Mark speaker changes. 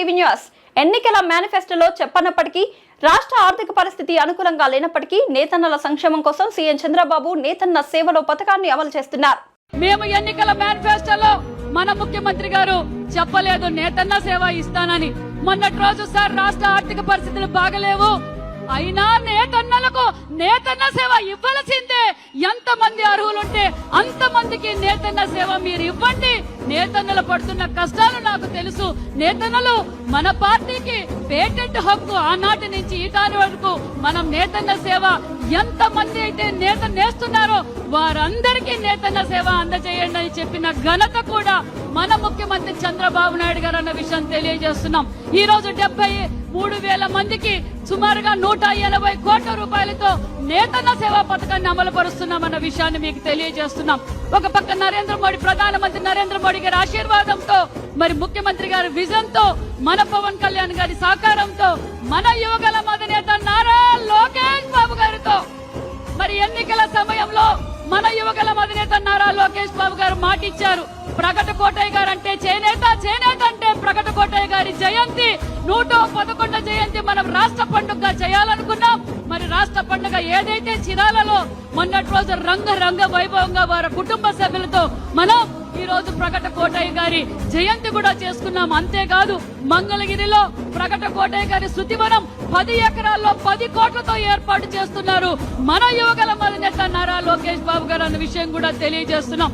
Speaker 1: TV news. ఎన్నికల మేనిఫెస్టోలో చెప్పనప్పటికీ రాష్ట్ర ఆర్థిక పరిస్థితి అనుకూలంగా లేనప్పటికీ నేతన్నల సంక్షేమం కోసం సీఎం చంద్రబాబు నేతన్న సేవలో పథకాన్ని అమలు చేస్తున్నారు.
Speaker 2: మేము ఎన్నికల మేనిఫెస్టోలో మన ముఖ్యమంత్రి గారు చెప్పలేదు నేతన్న సేవ ఇస్తానని. మొన్నటి రోజు సార్ రాష్ట్ర ఆర్థిక పరిస్థితులు బాగలేవు, అయినా నేతన్నలకు నేతన్న సేవ ఇవ్వాల్సిందే. ఎంత మంది అర్హులుంటే అంత మందికి నేతన్న సేవ మీరు ఇవ్వండి. నేతన్నలు పడుతున్న కష్టాలు నాకు తెలుసు. నేతన్నలు మన పార్టీకి పేటెంట్ హక్కు ఆనాటి నుంచి ఈనాటి వరకు మనం నేతన్న సేవ ఎంత మంది అయితే నేత నేస్తున్నారో వారందరికీ నేతన్న సేవ అందజేయండి అని చెప్పిన ఘనత కూడా మన ముఖ్యమంత్రి చంద్రబాబు నాయుడు గారు అన్న విషయం తెలియజేస్తున్నాం. ఈ రోజు 73,000 మందికి సుమారుగా 180 కోట్ల రూపాయలతో నేతన్న సేవా పథకాన్ని అమలు పరుస్తున్నామన్న విషయాన్ని మీకు తెలియజేస్తున్నాం. ఒక పక్క ప్రధానమంత్రి నరేంద్ర మోడీ గారి ఆశీర్వాదంతో, మరి ముఖ్యమంత్రి గారి విజన్ తో, మన పవన్ కళ్యాణ్ గారి సహకారంతో, మన యువగల అధినేత నారా లోకేష్ బాబు గారితో మరి ఎన్నికల సమయంలో మన యువగల అధినేత నారా లోకేష్ బాబు గారు మాటిచ్చారు. ప్రకట కోటయ్య గారు అంటే చేనేత, చేనేత అంటే ప్రకట కోటయ్య గారి జయంతి 111 జయంతి మనం రాష్ట్ర పండుగగా చేయాలనుకున్నాం. మరి రాష్ట్ర పండుగ ఏదైతే చిరాలలో మొన్నటి రోజు రంగ వైభవంగా వారి కుటుంబ సభ్యులతో మనం ఈ రోజు ప్రకట కోటయ్య గారి జయంతి కూడా చేసుకున్నాం. అంతేకాదు మంగళగిరిలో ప్రకట కోటయ్య గారి శృతివనం 10 ఎకరాల్లో 10 కోట్లతో ఏర్పాటు చేస్తున్నారు మన యువగల అధినేత నారా లోకేష్ బాబు గారు అన్న విషయం కూడా తెలియజేస్తున్నాం.